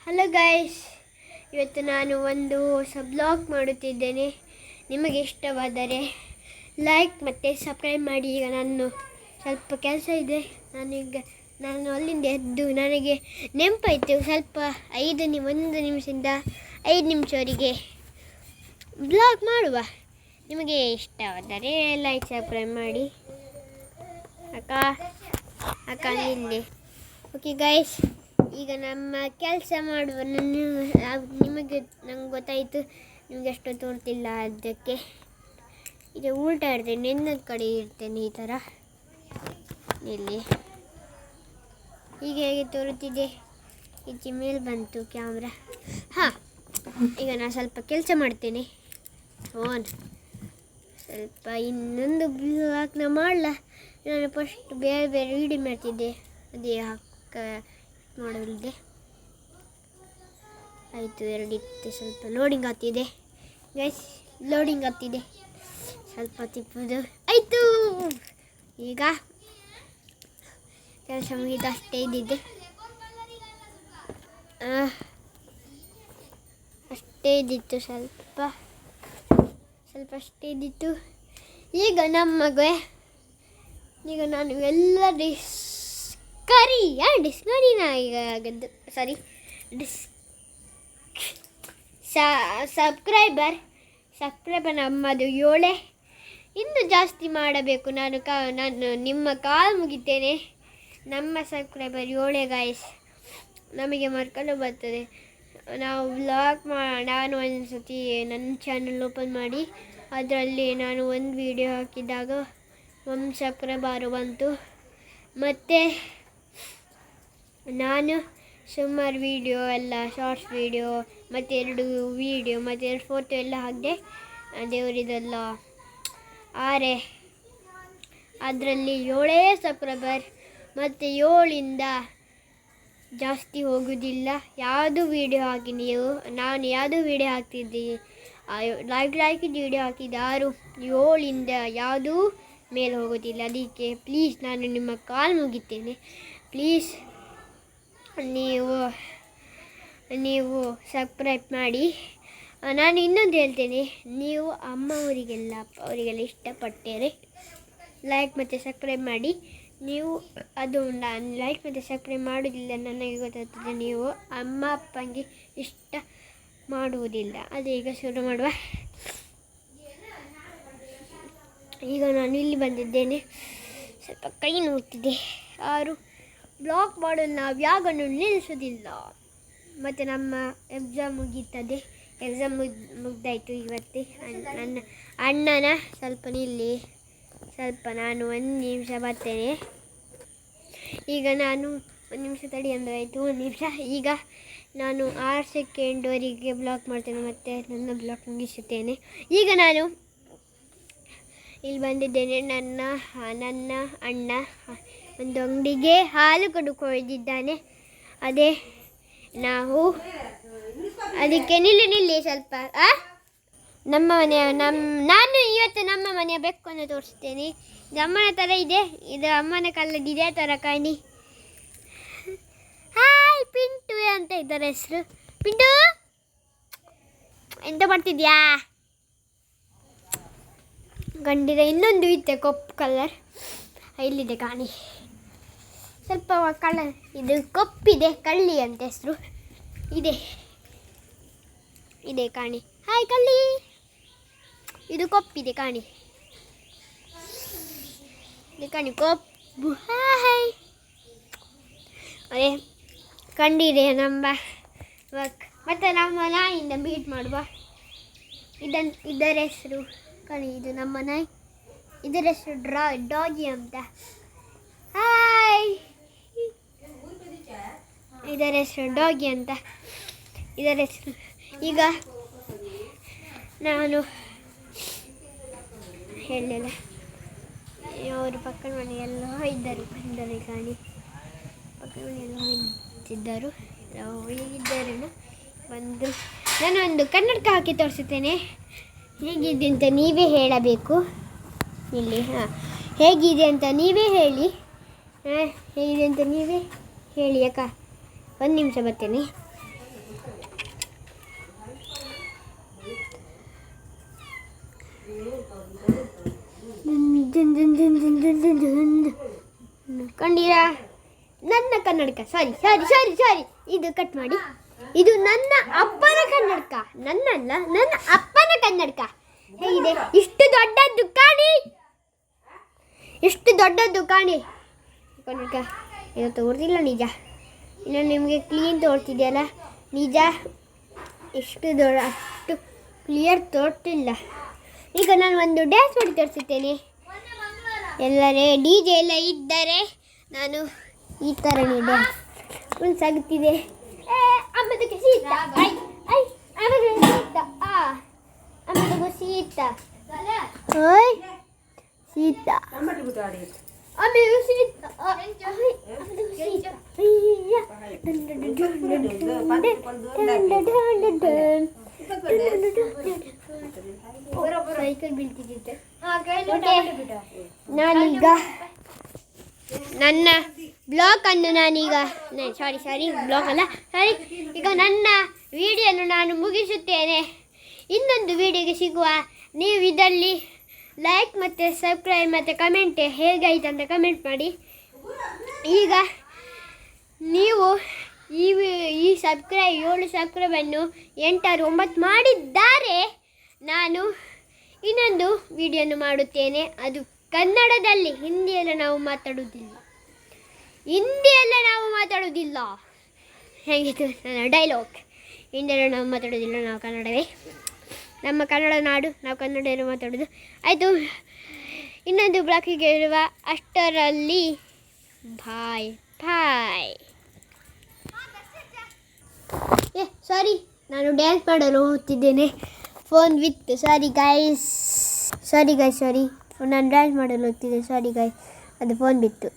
Hello guys, ಇವತ್ತು ನಾನು ಒಂದು ಹೊಸ ಬ್ಲಾಗ್ ಮಾಡುತ್ತಿದ್ದೇನೆ. ನಿಮಗೆ ಇಷ್ಟವಾದರೆ ಲೈಕ್ ಮತ್ತು ಸಬ್ಸ್ಕ್ರೈಬ್ ಮಾಡಿ. ಈಗ ನಾನು ಸ್ವಲ್ಪ ಕೆಲಸ ಇದೆ. ನಾನು ಅಲ್ಲಿಂದ ಎದ್ದು ನನಗೆ ನೆನಪಾಯಿತು ಸ್ವಲ್ಪ 1 ನಿಮಿಷದಿಂದ 5 ನಿಮಿಷವರೆಗೆ ಬ್ಲಾಗ್ ಮಾಡುವ. ನಿಮಗೆ ಇಷ್ಟವಾದರೆ ಲೈಕ್ ಸಬ್ಸ್ಕ್ರೈಬ್ ಮಾಡಿ. ಅಕ್ಕ ನಿಲ್ಲಿ. ಓಕೆ ಗೈಸ್, ಈಗ ನಮ್ಮ ಕೆಲಸ ಮಾಡುವ. ನಂಗೆ ಗೊತ್ತಾಯಿತು ನಿಮಗೆ ಅಷ್ಟು ತೋರ್ತಿಲ್ಲ, ಅದಕ್ಕೆ ಇದು ಉಲ್ಟಾ ಇರ್ತೇನೆ, ಇನ್ನೊಂದು ಕಡೆ ಇರ್ತೇನೆ ಈ ಥರ. ಇಲ್ಲಿ ಹೀಗೆ ಹೇಗೆ ತೋರುತ್ತಿದೆ, ಈಚೆ ಮೇಲೆ ಬಂತು ಕ್ಯಾಮ್ರಾ. ಈಗ ನಾನು ಸ್ವಲ್ಪ ಕೆಲಸ ಮಾಡ್ತೇನೆ. ಸ್ವಲ್ಪ ಇನ್ನೊಂದು ಬ್ಲಾಗ್ನ ಮಾಡಲ. ನಾನು ಫಸ್ಟ್ ಬೇರೆ ಬೇರೆ ವೀಡಿಯೋ ಮಾಡ್ತಿದ್ದೆ, ಅದೇ ಮಾಡಲಿದೆ. ಆಯಿತು, 2 ಇತ್ತು. ಸ್ವಲ್ಪ ಲೋಡಿಂಗ್ ಆಗ್ತಿದೆ ಗೈಸ್, ಲೋಡಿಂಗ್ ಆಗ್ತಿದೆ. ಸ್ವಲ್ಪ ತಿಪ್ಪುದು ಆಯಿತು. ಈಗ ಕೆಲಸ ಮುಗಿದು ಅಷ್ಟೇ ಇದ್ದಿದ್ದೆ, ಅಷ್ಟೇ ಇದ್ದಿತ್ತು, ಸ್ವಲ್ಪ ಅಷ್ಟೇ ಇದ್ದಿತ್ತು. ಈಗ ಈಗ ನಾನು ಎಲ್ಲ ಸಬ್ಸ್ಕ್ರೈಬರ್ ನಮ್ಮದು 7. ಇನ್ನೂ ಜಾಸ್ತಿ ಮಾಡಬೇಕು. ನಾನು ನಿಮ್ಮ ಕಾಲು ಮುಗಿತೇನೆ. ನಮ್ಮ ಸಬ್ಸ್ಕ್ರೈಬರ್ 7 ಗಾಯ್ಸ್. ನಮಗೆ ಮರ್ಕಲು ಬರ್ತದೆ. ನಾವು ನಾನು ಒಂದು ಸತಿ ನನ್ನ ಚಾನಲ್ ಓಪನ್ ಮಾಡಿ ಅದರಲ್ಲಿ ನಾನು ಒಂದು ವಿಡಿಯೋ ಹಾಕಿದಾಗ 1 ಸಬ್ಸ್ಕ್ರೈಬರ್ ಬಂತು. ಮತ್ತು ನಾನು ಸುಮಾರು ವೀಡಿಯೋ ಎಲ್ಲ, ಶಾರ್ಟ್ಸ್ ವೀಡಿಯೋ ಮತ್ತು 2 ವೀಡಿಯೋ ಮತ್ತು 2 ಫೋಟೋ ಎಲ್ಲ ಹಾಕಿದೆ. ದೇವರಿದೆಲ್ಲ 6, ಅದರಲ್ಲಿ 7 ಸಬ್ಸ್ಕ್ರೈಬರ್. ಮತ್ತು 7ಇಂದ ಜಾಸ್ತಿ ಹೋಗೋದಿಲ್ಲ. ಯಾವುದು ವೀಡಿಯೋ ಹಾಕಿ ನಾನು ಯಾವುದು ವೀಡಿಯೋ ಹಾಕ್ತಿದ್ದೀನಿ, ಲೈಕ್ ವೀಡಿಯೋ ಹಾಕಿದ್ದು 6, 7ಇಂದ ಯಾವುದೂ ಮೇಲೆ ಹೋಗೋದಿಲ್ಲ. ಅದಕ್ಕೆ ಪ್ಲೀಸ್ ನಾನು ನಿಮ್ಮ ಕಾಲು ಮುಗಿತೇನೆ. ಪ್ಲೀಸ್ ನೀವು ಸಬ್ಸ್ಕ್ರೈಬ್ ಮಾಡಿ. ನಾನು ಇನ್ನೊಂದು ಹೇಳ್ತೇನೆ, ನೀವು ಅವರಿಗೆಲ್ಲ ಇಷ್ಟಪಟ್ಟರೆ ಲೈಕ್ ಮತ್ತು ಸಬ್ಸ್ಕ್ರೈಬ್ ಮಾಡಿ. ನೀವು ಅದು ನಾನು ಲೈಕ್ ಮತ್ತು ಸಬ್ಸ್ಕ್ರೈಬ್ ಮಾಡೋದಿಲ್ಲ, ನನಗೆ ಗೊತ್ತಾಗ್ತದೆ ನೀವು ಅಮ್ಮ ಅಪ್ಪಂಗೆ ಇಷ್ಟ ಮಾಡುವುದಿಲ್ಲ. ಅದು ಈಗ ಶುರು ಮಾಡುವ. ಈಗ ನಾನು ಇಲ್ಲಿ ಬಂದಿದ್ದೇನೆ, ಸ್ವಲ್ಪ ಕೈ ನೋಡ್ತಿದ್ದೆ. ಬ್ಲಾಗ್ ಮಾಡಲು ನಾವು ಯಾಗನ್ನು ನಿಲ್ಲಿಸೋದಿಲ್ಲ. ಮತ್ತು ನಮ್ಮ ಎಕ್ಸಾಮ್ ಮುಗೀತದೆ. ಎಕ್ಸಾಮ್ ಮುಗ್ದಾಯಿತು ಇವತ್ತೇ. ನನ್ನ ಅಣ್ಣನ ಸ್ವಲ್ಪ ನಿಲ್ಲಿ, ಸ್ವಲ್ಪ ನಾನು 1 ನಿಮಿಷ ಬರ್ತೇನೆ. ಈಗ ನಾನು 1 ನಿಮಿಷ ತಡಿ ಅಂದರೆ ಆಯಿತು. 1 ನಿಮಿಷ. ಈಗ ನಾನು 6 ಸೆಕೆಂಡ್ವರೆಗೆ ಬ್ಲಾಗ್ ಮಾಡ್ತೇನೆ, ಮತ್ತು ನನ್ನ ಬ್ಲಾಗ್ ಮುಗಿಸುತ್ತೇನೆ. ಈಗ ನಾನು ಇಲ್ಲಿ ಬಂದಿದ್ದೇನೆ. ನನ್ನ ಅಣ್ಣ ಒಂದು ಅಂಗಡಿಗೆ ಹಾಲು ಕೊಯ್ದಿದ್ದಾನೆ. ಅದೇ ನಾವು ಅದಕ್ಕೆ ನಿಲ್ಲಿ ಸ್ವಲ್ಪ. ನಮ್ಮ ಮನೆಯ ನಾನು ಇವತ್ತು ನಮ್ಮ ಮನೆಯ ಬೆಕ್ಕನ್ನು ತೋರಿಸ್ತೇನೆ. ಇದು ಅಮ್ಮನ ಥರ ಇದೆ, ಇದು ಅಮ್ಮನ ಕಲ್ಲದ್ದು ಇದೇ ಥರ ಕಾಣಿ. ಹಾಯ್ ಪಿಂಟು ಅಂತ ಇದ್ದಾರೆ ಹೆಸರು. ಪಿಂಟು ಎಂತ ಮಾಡ್ತಿದ್ಯಾ? ಗಂಡಿದ ಇನ್ನೊಂದು ಇತ್ತೆ ಕಪ್ಪು ಕಲರ್, ಇಲ್ಲಿದೆ ಕಾಣಿ. ಸ್ವಲ್ಪ ಕಲರ್ ಇದು ಕಪ್ಪಿದೆ, ಕಳ್ಳಿ ಅಂತ ಹೆಸರು. ಇದೆ ಕಾಣಿ. ಹಾಯ್ ಕಳ್ಳಿ, ಇದು ಕಪ್ಪಿದೆ ಕಾಣಿ. ಇದು ಕಾಣಿ ಕಪ್ಪು. ಹಾಯ್. ಅದೇ ಕಂಡಿದೆ ನಮ್ಮ ಮತ್ತು ನಮ್ಮ ನಾಯಿಯಿಂದ ಮೀಟ್ ಮಾಡುವ. ಇದರ ಹೆಸರು ಕಾಣಿ, ಇದು ನಮ್ಮ ನಾಯಿ. ಇದರ ಹೆಸರು ಡಾಗಿ ಅಂತ. ಹಾಯ್. ಇದರ ಹೆಸರು ಡಾಗಿ ಅಂತ, ಇದರ ಹೆಸರು. ಈಗ ನಾನು ಹೇಳಿಲ್ಲ, ಅವರು ಪಕ್ಕದ ಮನೆಯೆಲ್ಲ ಇದ್ದರು ಕಾಣಿ. ಪಕ್ಕದ ಮನೆಯೆಲ್ಲ ಹೋಗಿದ್ದರು, ಹೋಗಿದ್ದಾರೇನು ಬಂದು. ನಾನು ಒಂದು ಕನ್ನಡಕ ಹಾಕಿ ತೋರಿಸುತ್ತೇನೆ. ಹೇಗಿದೆ ಅಂತ ನೀವೇ ಹೇಳಬೇಕು. ಇಲ್ಲಿ ಹೇಗಿದೆ ಅಂತ ನೀವೇ ಹೇಳಿ. ಹೇಗಿದೆ ಅಂತ ನೀವೇ ಹೇಳಿ ಅಕ್ಕ. 1 ನಿಮಿಷ ಬರ್ತೇನೆ. ಕಂಡೀರಾ? ನನ್ನ ಕನ್ನಡಕ, ಸಾರಿ ಸಾರಿ ಸಾರಿ ಸಾರಿ, ಇದು ಕಟ್ ಮಾಡಿ. ಇದು ನನ್ನ ಅಪ್ಪನ ಕನ್ನಡಕ, ನನ್ನಲ್ಲ, ನನ್ನ ಅಪ್ಪನ ಕನ್ನಡಕ. ಹೇಗಿದೆ? ಇಷ್ಟು ದೊಡ್ಡದ್ದು ಕಾಣಿ, ಇಷ್ಟು ದೊಡ್ಡದ್ದು ಕಾಣಿ ಕನ್ನಡಕ. ಇದು ತೋರ್ತಿಲ್ಲ ನಿಜ, ಇನ್ನು ನಿಮಗೆ ಕ್ಲೀನ್ ತೋರ್ತಿದೆಯಲ್ಲ ನಿಜ. ಎಷ್ಟು ದೊಡ್ಡ, ಅಷ್ಟು ಕ್ಲಿಯರ್ ತೋರ್ತಿಲ್ಲ. ಈಗ ನಾನು ಒಂದು ಡ್ಯಾನ್ಸ್ ಮಾಡಿ ತೋರಿಸುತ್ತೇನೆ. ಎಲ್ಲರೇ ಡಿ ಜೆ ಎಲ್ಲ ಇದ್ದರೆ ನಾನು ಈ ಥರನೇ ಡ್ಯಾನ್ಸ್ ಮುಂಸಾಗುತ್ತಿದೆ. ಅಮ್ಮದಕ್ಕೆ ಶೀತ, ಅಮ್ಮದಕ್ಕೆ ಶೀತ, ಅಮ್ಮದಕ್ಕೂ ಶೀತ, ಓಯ್ ಶೀತ, ಅಮ್ಮದಕ್ಕೂ ಶೀತ, ಅಮ್ಮದಕ್ಕೂ ಶೀತ. ಸೈಕಲ್ ಬೀಳ್ತಿದ್ದೆ. ನಾನೀಗ ನನ್ನ ಬ್ಲಾಗನ್ನು ಬ್ಲಾಗ್ ಅಲ್ಲ, ಸಾರಿ, ಈಗ ನನ್ನ ವಿಡಿಯೋನು ನಾನು ಮುಗಿಸುತ್ತೇನೆ. ಇನ್ನೊಂದು ವಿಡಿಯೋಗೆ ಸಿಗುವ. ನೀವು ಇದರಲ್ಲಿ ಲೈಕ್ ಮತ್ತು ಸಬ್ಸ್ಕ್ರೈಬ್ ಮತ್ತು ಕಮೆಂಟ್ ಹೇಗಾಯ್ತು ಅಂತ ಕಮೆಂಟ್ ಮಾಡಿ. ಈಗ ನೀವು ಈ ಸಬ್ಸ್ಕ್ರೈಬ್ 7 ಸಬ್ಸ್ಕ್ರೈಬನ್ನು 8 6 9 ಮಾಡಿದ್ದಾರೆ. ನಾನು ಇನ್ನೊಂದು ವಿಡಿಯೋನು ಮಾಡುತ್ತೇನೆ, ಅದು ಕನ್ನಡದಲ್ಲಿ. ಹಿಂದಿಯೆಲ್ಲ ನಾವು ಮಾತಾಡೋದಿಲ್ಲ. ಹೇಗಿತ್ತು ನನ್ನ ಡೈಲಾಗ್? ಹಿಂದಿಯೆಲ್ಲ ನಾವು ಮಾತಾಡೋದಿಲ್ಲ, ನಾವು ಕನ್ನಡವೇ, ನಮ್ಮ ಕನ್ನಡ ನಾಡು, ನಾವು ಕನ್ನಡವನ್ನು ಮಾತಾಡೋದು. ಆಯಿತು, ಇನ್ನೊಂದು ಬ್ಲಾಕಿಗೆ ಇರುವ ಅಷ್ಟರಲ್ಲಿ ಬಾಯ್ ಬಾಯ್. ಸಾರಿ, ನಾನು ಡ್ಯಾನ್ಸ್ ಮಾಡಲು ಹೋಗ್ತಿದ್ದೇನೆ. ಫೋನ್ ವಿತ್ ಸಾರಿ ಗೈಸ್, ನಾನು ಡ್ಯಾನ್ಸ್ ಮಾಡಲು ಹೋಗ್ತಿದ್ದೆ. ಸಾರಿ ಗೈಸ್, ಅದು ಫೋನ್ ಬಿತ್ತು.